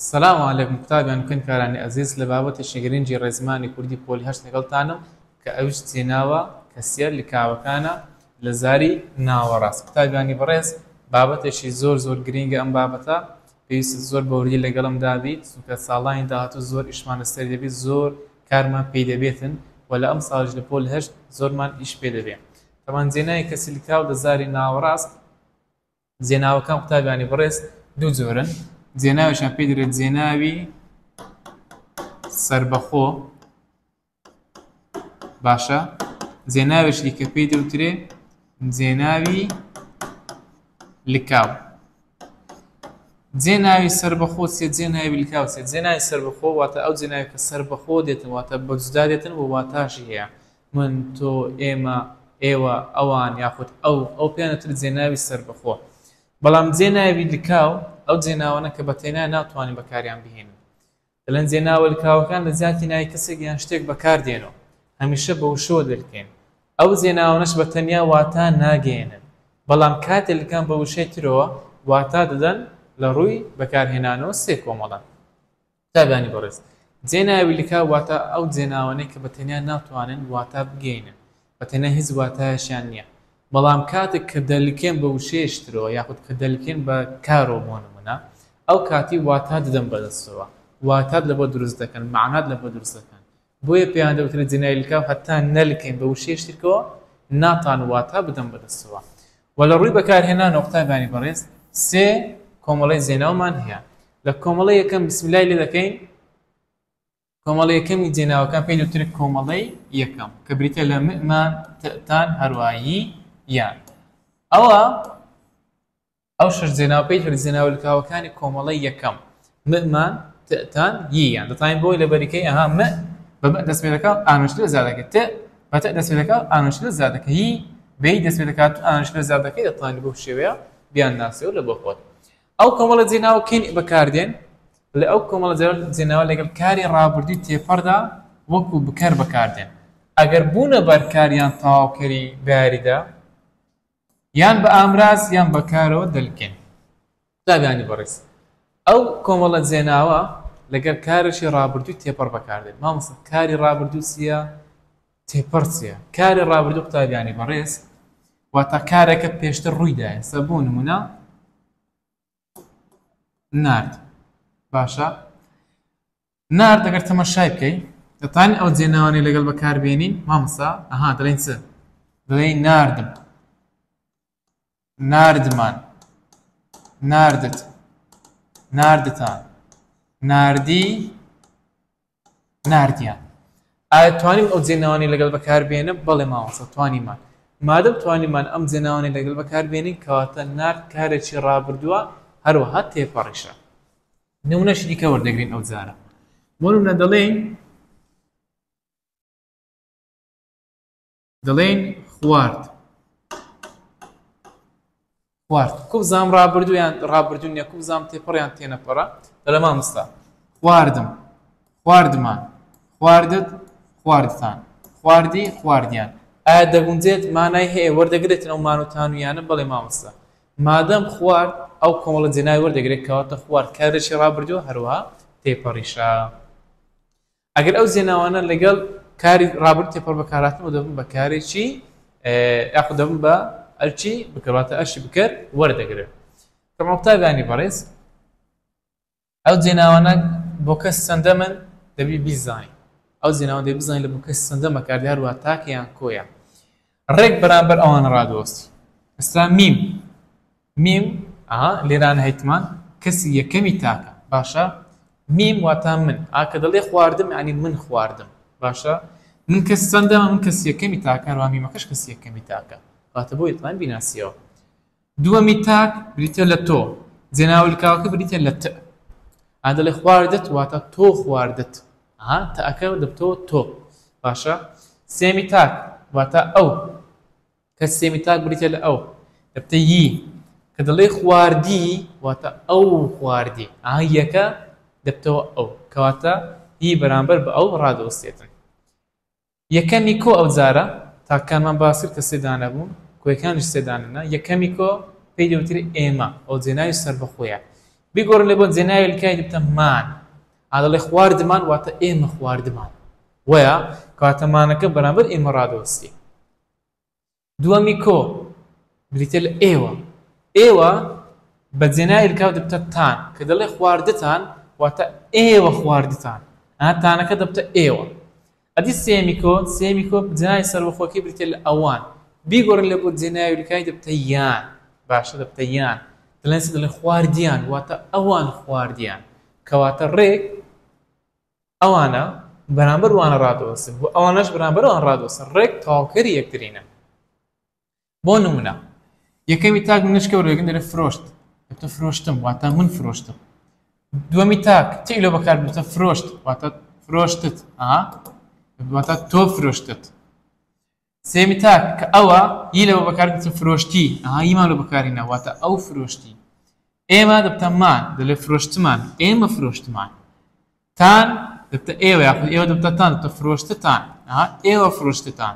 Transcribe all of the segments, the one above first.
السلام عليكم كتابیان کن کارانی عزیز لبابت شگرینجی رزمانی کردی پولی هشت نگلتانم که اوش زیناوه کسیه لکاوکانه لزاری ناوراس کتابیانی برز بابتشی زور گرینگ ام بابتا پیوست زور باوری لگلم دابید که سالان دهاتو زور اشمان استری بید زور کارما پیدا بیتن ولا ام سالج لپول هشت زور من اش پیدا بیم طبعا زینای کسی لکاو لزاری ناوراس زیناوه کام کتابیانی برز دو زورن زێناویشان پێی دەرێت زێناوی سەربەخۆ باشە زێناویشی کە پێی دەوترێ زێناوی لکاو جێناوی سەربەخۆ سێ جێناوی لکاو سێ جێناوی سەربەخۆ واتە ئەو جێناوی کە سەربەخۆ دێتن واتە بە جودا دێتن و واتاشی هەیە من تۆ ئێمە ئێوە ئەوان یاخود ئەو پێیانەوترێت جێناوی سەربەخۆ بەڵام جێناوی لکاو ئەو جێناوانە کە بەتێنان ناتوانین بەکاریان بهێنن دەڵێن جێناوە لکاوەکان لە زیاتی ناوی کەسێک یان شتێک بەکاردێنەوە هەمیشە بەو شۆ دەکەین ئەو جێناوانەش بەتەنیا واتە ناگەێنن بەڵام کاتێک لەکان بە وشەی ترەوە واتە دەدەن لە ڕووی بەکارهێنانەوە سێ کۆمەڵن کتابیانی بەڕێز جێناوی لکاو واتە ئەو جێناوانەی کە بەتەنیا ناتوانن واتە بگەێنن بەتەنیا هیچ واتایشیان نییە بەڵام کاتێک کە دەلکێن بە وشەیەشترەوە یاخود کە دەلکێن بە کارەوە بۆ نمونە ئەو کاتی واتە دەدەن بەدەستەوە واتات لە بۆ دروست دەکەن معنات لە بۆ دروست دەکەن بۆیە پێیان دەوترێت جێناوی لکاو هەتا نەلکەین بە وشەیەشترکەوە ناتان واتە بدەن بەدەستەوە وە لە ڕووی بەکارهێنانەوە قوتابیانی بەڕێز سێ کۆمەڵەی زێناومان هەیە لە کۆمەڵەی یەکەم بسمیلای لێ دەکەین کۆمەڵی یەکەمی جێناوەکان پێی دەوترێت کۆمەڵەی یەکەم کە بریتە لە مئمان تەتان هەروایی یان ئەو شش جێناوە پێی کرد جێناوە لکاوەکانی کۆمەڵەی یەکەم مئمان تەتان یان دەتوانین بۆی لە بەریکەی ئەها مە بە مە دەست پێ دەکات ئانوشت لە زیاد دەکەێت تە بە تە دەست پێ دەکات ئانوشت لە زیاد دەکەی هی بەی دەست پێ دەکات ئانوشت لە زیاد دەکەی دەتوانین بۆ شێوەیە بیان ناسیەوە لە بۆ خۆت ئەو کۆمەڵە جێناوە کەین بەکاردێن لە ئەو کۆمەڵە جێناوە لەگەڵ کاری ڕابردووی تێپەڕدا وەکو بکەر بەکاردێن ئەگەر بوونە بەرکاریان تەواوکەری بەیاریدا یان بە ئامراز یان بەکارەوە دەلکێن قوتابیانی بەڕێز ئەو کۆمەڵە جێناوە لەگەر کارشی ڕابردووی تێپەڕ بەکاردێن مامۆستا کاری ڕابردوو چییە تێپەڕ چییە کاری ڕابردوو قوتابیانی بەڕێز واتە کارێکە پێشتر ڕوویدایە سە بۆ نمونە نارد باشە نارد ئەگەر تەماشای بکەی دەتوانین ئەو جێناوانەی لەگەڵ بەکاربێنین مامۆستا ئەها دەڵێن چ دەڵێن ناردم ناردمان ناردت ناردتان ناردی ناردیان ئایا توانیم ئەو جێناوانەی لەگەڵ بەکاربێنە بەڵێ مامۆستا توانیمان مادەم توانیمان ئەم جێناوانەی لەگەڵ بەکاربێنین کەواتە نارد کارێکی ڕابردووە هەروەها تێپەڕیشە نمونەشی دیکە وەردەگرین ئەو جارە بۆ نمونە دەڵێن خوارد خوارد کوبزام ڕابردوویان ڕابردوو نییە کوبزام تێپەڕیان تێنەپەڕە دەڵێ مامۆستا خواردم خواردمان خواردت خواردتان خواردی خواردیان ئایا دەگونجێت مانای هەیە وەردەگرێتن ئەو مانوتانویانە بەڵێ مامۆستا مادەم خوارد ئەو کۆمەڵە جێناوی وەردەگرێت کەواتە خوارد کارێکی ڕابردووە هەروەها تێپەڕیشە ئەگەر ئەو جێناوانە لەگەڵ کاری ڕابرد تێپەڕ بەکارهاتنەوە دەبن بە کارێکی یاخود دەبن بە ئەرچی بکەواتە ئەشی بکەر وەردەگرێت کەمە قوتابیانی بەڕێز ئەو جێناوانە بۆ کەس چەندە من دەبی بیزانین ئەو جێناوە دەبی بزانین لە بۆ کەس چەندە مەکاردی هەروە تاکەیان کۆیە ڕێک بەرامبەر ئەوانە ڕادوەستی ئێستا میم ئەها لێرانە هەیتمان کەسی یەکەمی تاکە باشە میم واتە من ئاکە دەڵێ خواردم یعنی من خواردم باشە من کەس چەندەمە من کەس یەکەمی تاکە هەروە میمەکەش کەس یەکەمی تاکە واتە بۆ دەتوانین بیناسیەوە دووەمی تاک بریتە لە تۆ جێناوە لکاوەکە بریتە لە ت ئا دەڵێ خواردت واتە تۆ خواردت ئەها تاکە دەبتەوە تۆ باشە سێمی تاک واتە ئەو کە سێمی تاک بریتە لە ئەو دەبتە یی کە دەڵێ خواردی واتە ئەو خواردی ئەها یەکە دەبتەوە ئەو کەواتە هی بەرامبەر بە ئەو ڕادەوەستێتن یەکەمی کۆ ئەو جارە تاکانمان باسی کە سێدانە بوون کۆیەکانش سێدانەنە یەکەمی کۆ پێی دەوترێت ئێمە ئەو جێناوی سەربەخۆیە بیگۆڕن لێ بۆ جێناویلکای دەبتە مان ئادەڵێ خواردمان واتە ئێمە خواردمان وەیە کاتەمانەکە بەرامبەر ئێمە ڕادۆستی دووەمی کۆ بریتە لە ئێوە بە جێناویلکاو دەبتە تان کە دەڵێ خواردتان واتە ئێوە خواردتان تانەکە دەبتە ئێوە ئەدی سێمی کۆ جێناوی سەربەخۆکەی بریتە لە ئەوان بیگۆڕن لێ بۆ جێناویلکای دەبتە یان باشە دەبتە یان دەڵێن خواردیان واتە ئەوان خواردیان کەواتە ڕێک ئەوانە بەرامبەر وانە ڕادۆسن بۆ ئەوانەش بەرامبەر ئەوان ڕادۆسن ڕێک تاواوکەری یەکترینە بۆ نمونە یەکەمی تاک منشکە ڕێگەن دەرە فرۆشت دەبتە فرۆشتم واتە من فرۆشتم دووەمی تاک تێک لە بەکار بێتە فرۆشت واتە فرۆشتت واتە تۆ فرۆشتت سێمی تاک کە ئەوە یی لەوە بەکار بێتە فرۆشتی ییمان لە بەکارینە واتە ئەو فرۆشتی ئێمە دەبتە مان دەڵێ فرۆشتمان ئێمە فرۆشتمان تان دەبتە ئێوە یاخود ئێوە دەبتە تان دەبتە فرۆشتتان ئێوە فرۆشتتان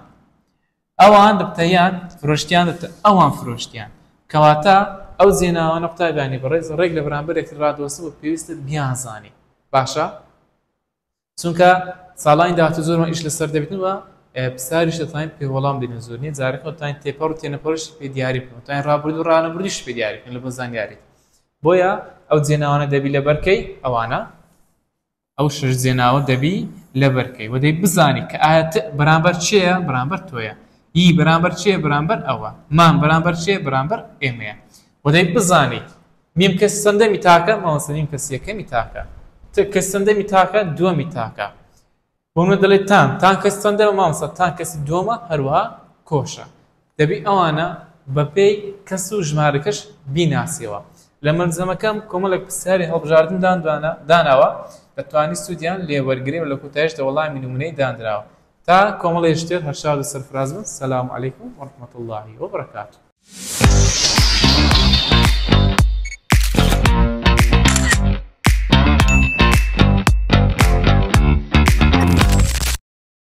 ئەوان دەبتە یان فرۆشتیان دەبتە ئەوان فرۆشتیان کەواتە ئەو زێناوانە قوتابیانی بەڕێز ڕێک لە بەرامبەر یەکتر ڕادۆسن و پێویستە بیانزانی باشە چونکە ساڵانی داهاتوو زۆرمان ئیش لەسەر دەبێتن وە پرسیاریش دەتوانین پێ وەڵام بدەین زۆر نییە جارێکەوە دەتوانین تێپەڕ و تێنەپەڕش پێ دیاری بکەین دەتوانین ڕابردوو و ڕانەبردیش پێ دیاری بکەین لە بۆ زانیاریت بۆیە ئەو جێناوانە دەبی لە بەرکەی ئەوانە ئەو شش جێناوە دەبی لە بەرکەی وە دەی بزانی کە ئایا بەرامبەر چییە بەرامبەر تۆیە ی بەرامبەر چییە بەرامبەر ئەوە مان بەرامبەر چییە بەرامبەر ئێمەیە وە دەی بزانی میم کەس سەندەمی تاکە ماوەسە میم کەس یەکەمی تاکە کەس سەندەمی تاکە دووەمی تاکە بۆ منە دەڵێت تان کەس سەندەمە مامۆستا تان کەسی دووەمە هەروەها کۆشە دەبی ئەوانە بەپێی کەس و ژمارەکەش بیناسیەوە لە مەرجەمەکەم کۆمەڵێک پرسیاری هەڵبژاردن داناوە دەتوانی سوودیان لێوەرگرێ و لە کۆتایشدا وەڵامی نمونەی دانراوە تا کۆمەڵی شتێر هەر شاد و سەرفراز بن سەلام عەلەیکوم وەڕەحمەتوڵڵاهی وەبەرەکاتوه